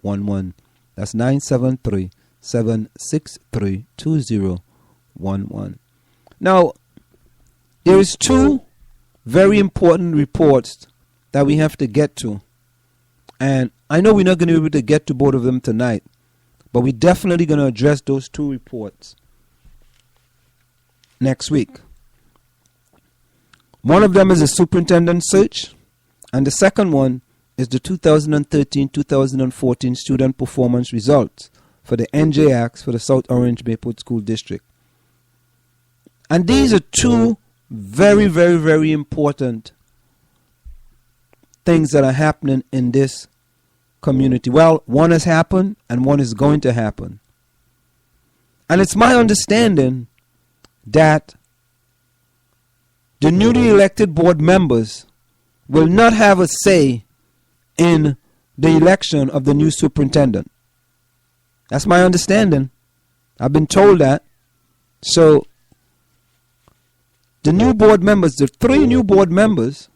2011. That's 973-763-2011. Now, there is two very important reports that we have to get to. And I know we're not going to be able to get to both of them tonight, but we're definitely going to address those two reports next week. One of them is a superintendent search, and the second one is the 2013-2014 student performance results for the NJAX for the South Orange Maplewood School District. And these are two very, very, very important things that are happening in this community. Well, one has happened and one is going to happen. And it's my understanding that the newly elected board members will not have a say in the election of the new superintendent. That's my understanding. I've been told that. So the new board members, the three new board members,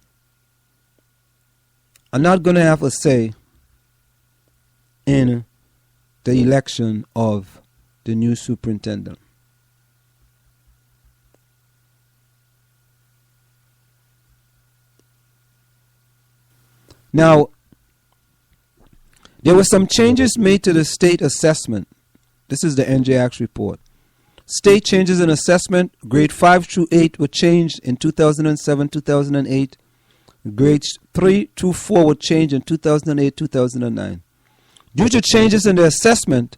are not going to have a say in the election of the new superintendent. Now, there were some changes made to the state assessment. This is the NJAX report. State changes in assessment, grade 5 through 8 were changed in 2007-2008. Grades 3 to 4 were changed in 2008-2009. Due to changes in the assessment,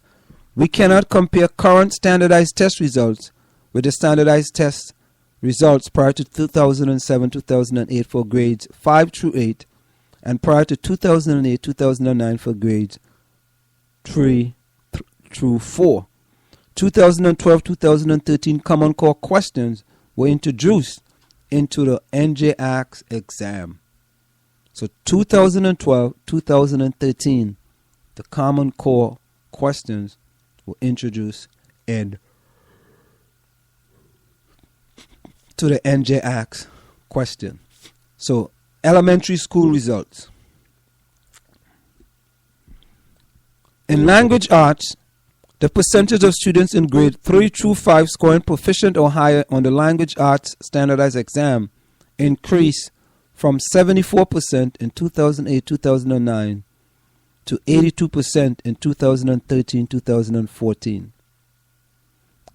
we cannot compare current standardized test results with the standardized test results prior to 2007-2008 for grades 5 through 8 and prior to 2008-2009 for grades 3 through 4. 2012-2013 Common Core questions were introduced into the NJAX exam. So 2012-2013, the Common Core questions were introduced into the NJAX question. So elementary school results. In language arts, the percentage of students in grade 3 through 5 scoring proficient or higher on the language arts standardized exam increased from 74% in 2008-2009 to 82% in 2013-2014.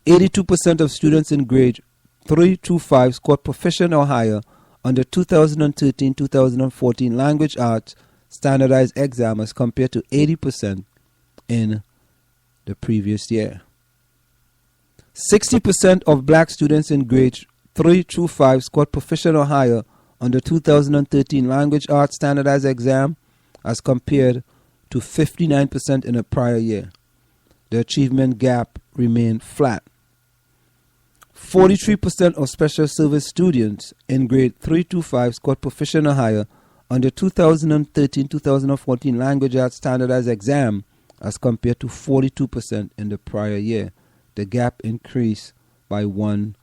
82% of students in grade 3 to 5 scored proficient or higher on the 2013-2014 language arts standardized exam as compared to 80% in the previous year. 60% of black students in grades 3 to 5 scored proficient or higher on the 2013 language arts standardized exam as compared to 59% in the prior year. The achievement gap remained flat. 43% of special service students in grade 3 to 5 scored proficient or higher on the 2013-2014 language arts standardized exam as compared to 42% in the prior year. The gap increased by 1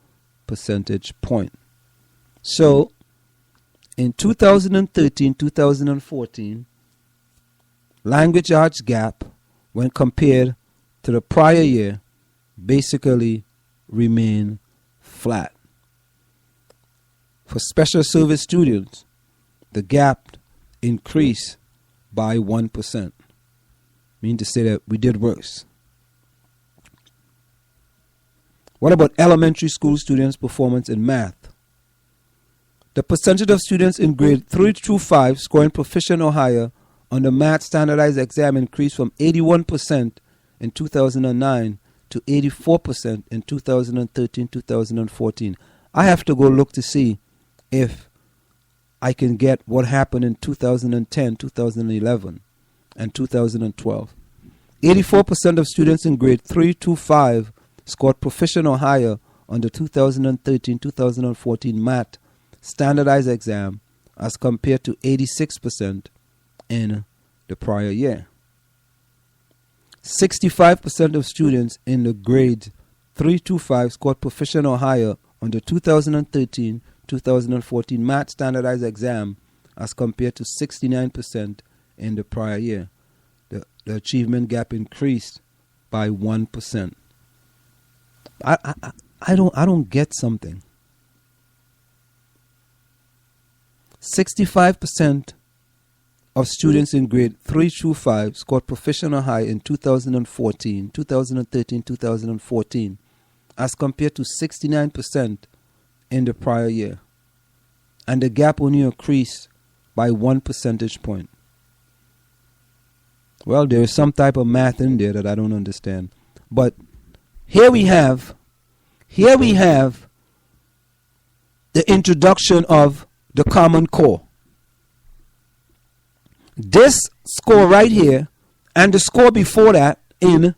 percentage point. So, in 2013-2014, language arts gap, when compared to the prior year, basically remained flat. For special service students, the gap increased by 1%. Mean to say that we did worse. What about elementary school students' performance in math? The percentage of students in grade 3 through 5 scoring proficient or higher on the math standardized exam increased from 81% in 2009 to 84% in 2013-2014. I have to go look to see if I can get what happened in 2010, 2011, and 2012. 84% of students in grade 3 to 5 scored proficient or higher on the 2013-2014 math standardized exam as compared to 86% in the prior year. 65% of students in the grades 3 to 5 scored proficient or higher on the 2013-2014 math standardized exam as compared to 69% in the prior year. The the achievement gap increased by 1%. I don't get something. 65% of students in grade 3 through 5 scored proficient or high in 2013, 2014, as compared to 69% in the prior year. And the gap only increased by 1 percentage point. Well, there is some type of math in there that I don't understand. But here we have the introduction of the Common Core. This score right here and the score before that in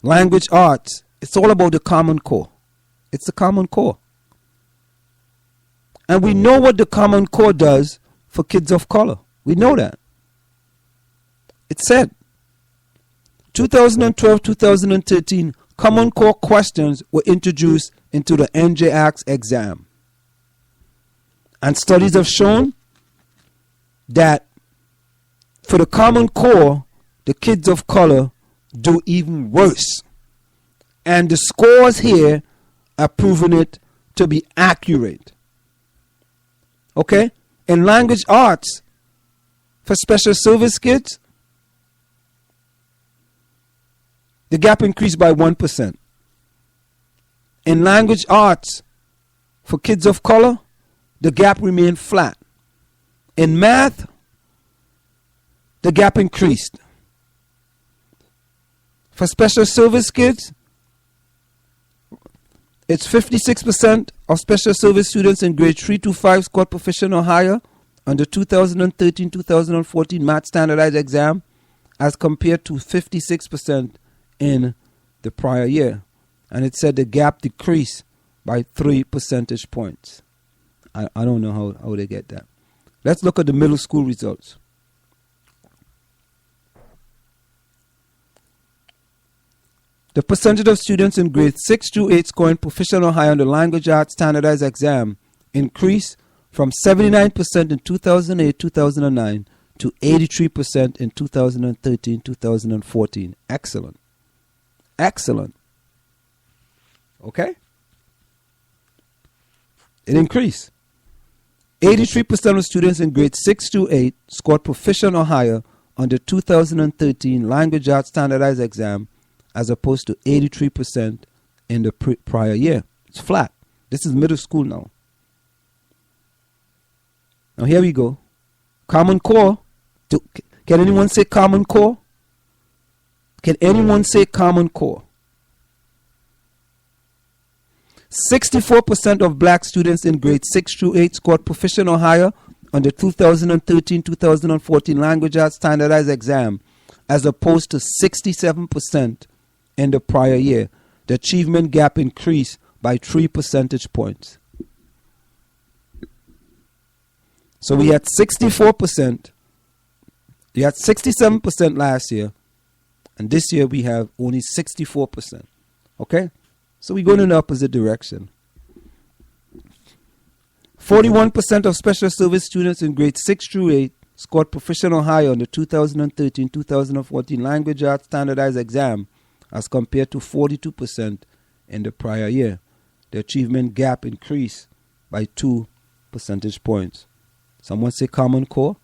language arts, it's all about the Common Core. It's the Common Core. And we know what the Common Core does for kids of color. We know that. It said 2012-2013 Common Core questions were introduced into the NJAX exam. And studies have shown that for the Common Core, the kids of color do even worse. And the scores here are proving it to be accurate. Okay? In language arts, for special service kids, the gap increased by 1%. In language arts, for kids of color, the gap remained flat. In math, the gap increased. For special service kids, it's 56% of special service students in grade 3 to 5 scored proficient or higher on the 2013-2014 math standardized exam, as compared to 56% in the prior year. And it said the gap decreased by 3 percentage points. I don't know how they get that. Let's look at the middle school results. The percentage of students in grades 6 to 8 scoring proficient or higher on the language arts standardized exam increased from 79% in 2008-2009 to 83% in 2013-2014. Excellent. Excellent. Okay? It increased. 83% of students in grades 6 to 8 scored proficient or higher on the 2013 language arts standardized exam, as opposed to 83% in the prior year. It's flat. This is middle school now. Now here we go. Common Core. Can anyone say Common Core? Can anyone say Common Core? 64% of black students in grades 6 through 8 scored proficient or higher on the 2013-2014 language arts standardized exam, as opposed to 67% in the prior year. The achievement gap increased by 3 percentage points. So we had 64%, we had 67% last year, and this year we have only 64%. Okay? So we're going in the opposite direction. 41% of special service students in grades 6 through 8 scored proficient or higher on the 2013-2014 language arts standardized exam, as compared to 42% in the prior year. The achievement gap increased by 2 percentage points. Someone say Common Core?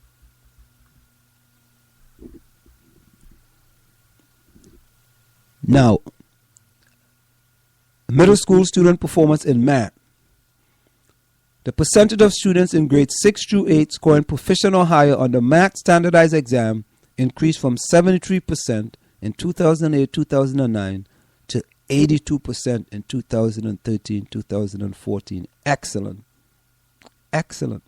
Now, middle school student performance in math. The percentage of students in grades 6 through 8 scoring proficient or higher on the math standardized exam increased from 73% in 2008-2009 to 82% in 2013-2014. Excellent. Excellent.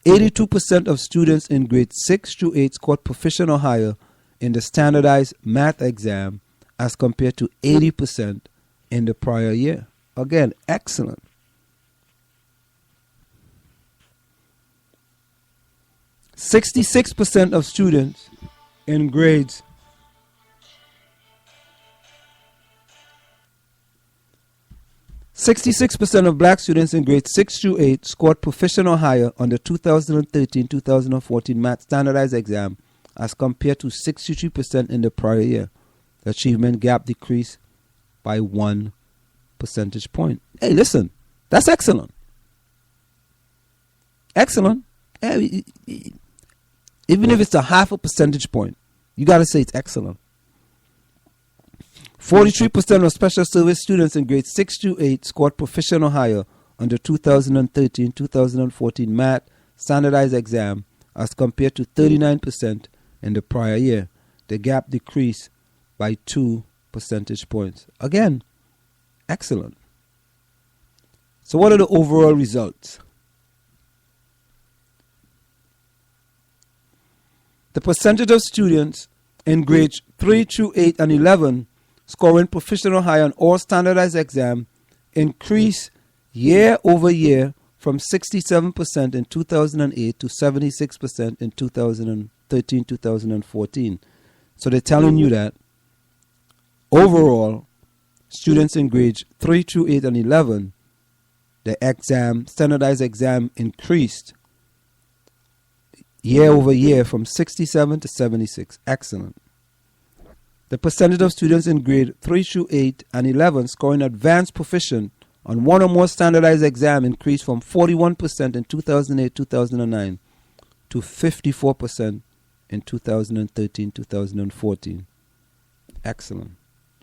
82% of students in grades 6 through 8 scored proficient or higher in the standardized math exam, as compared to 80% in the prior year. Again, excellent. %66% of students in grades 66% of black students in grades 6 through 8 scored proficient or higher on the 2013-2014 math standardized exam, as compared to 63% in the prior year. The achievement gap decreased by 1 percentage point. Hey, listen, that's excellent. Excellent. Even if it's a half a percentage point, you got to say it's excellent. 43% of special service students in grades 6 to 8 scored proficient or higher on the 2013-2014 math standardized exam as compared to 39% in the prior year. The gap decreased by 2 percentage points. Again, excellent. So what are the overall results? The percentage of students in grades 3 through 8 and 11 scoring proficient or higher on all standardized exams increased year over year from 67% in 2008 to 76% in 2013-2014. So they're telling you that overall, students in grades 3 through 8 and 11, the standardized exam increased year over year from 67 to 76. Excellent. The percentage of students in grade 3 through 8 and 11 scoring advanced proficient on one or more standardized exam increased from 41% in 2008-2009 to 54% in 2013-2014. Excellent.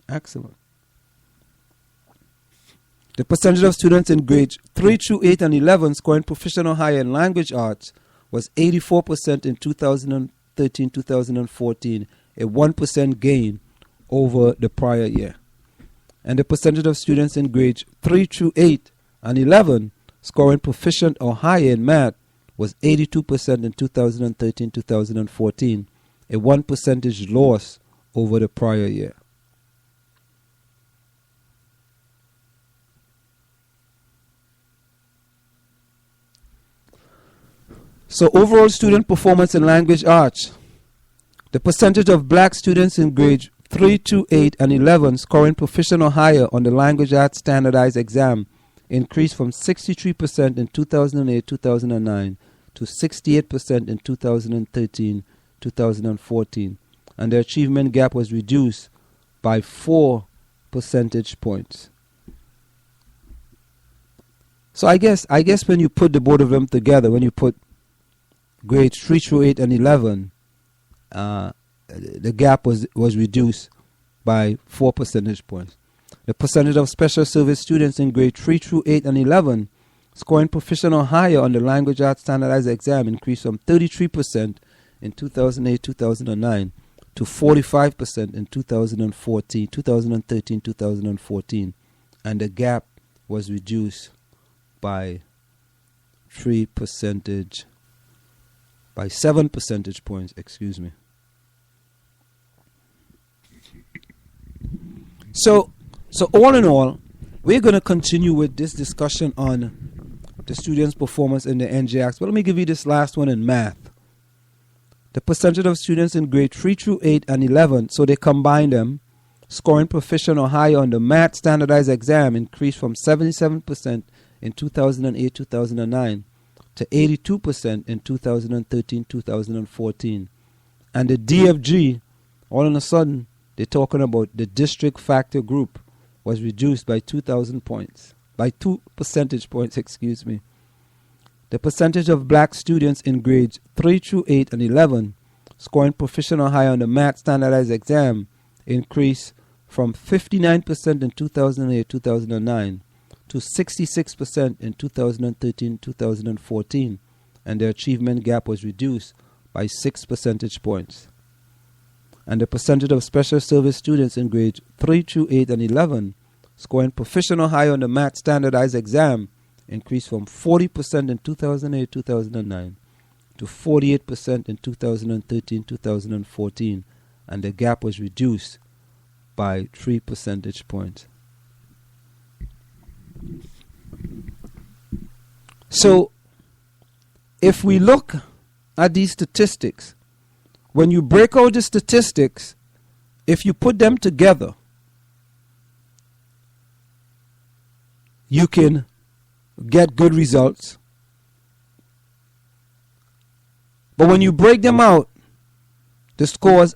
Excellent. The percentage of students in grades 3 through 8 and 11 scoring proficient or higher in language arts was 84% in 2013-2014, a 1% gain over the prior year. And the percentage of students in grades 3 through 8 and 11 scoring proficient or higher in math was 82% in 2013-2014, a 1 percentage loss over the prior year. So overall student performance in language arts, the percentage of black students in grades 3 to 8 and 11 scoring proficient or higher on the language arts standardized exam increased from 63% in 2008-2009 to 68% in 2013-2014, and the achievement gap was reduced by 4 percentage points. So I guess when you put the both of them together, when you put grades 3 through 8 and 11, the gap was reduced by 4 percentage points. The percentage of special service students in grade 3 through 8 and 11 scoring proficient or higher on the language arts standardized exam increased from 33% in 2008-2009 to 45% in 2013-2014, and the gap was reduced by 7 percentage points, excuse me. So all in all, we're going to continue with this discussion on the students' performance in the NJAX. But let me give you this last one in math. The percentage of students in grade 3 through 8 and 11, so they combine them, scoring proficient or higher on the math standardized exam increased from 77% in 2008-2009 to 82% in 2013-2014. And the DFG, all of a sudden, they're talking about the district factor group was reduced by 2 percentage points, excuse me. The percentage of black students in grades 3 through 8 and 11 scoring proficient or higher on the math standardized exam increased from 59% in 2008-2009 to 66% in 2013-2014, and their achievement gap was reduced by 6 percentage points. And the percentage of special service students in grades 3 through 8 and 11 scoring proficient or higher on the math standardized exam increased from 40% in 2008-2009 to 48% in 2013-2014, and the gap was reduced by 3 percentage points. So, if we look at these statistics, when you break out the statistics, if you put them together, you can get good results. But when you break them out, The scores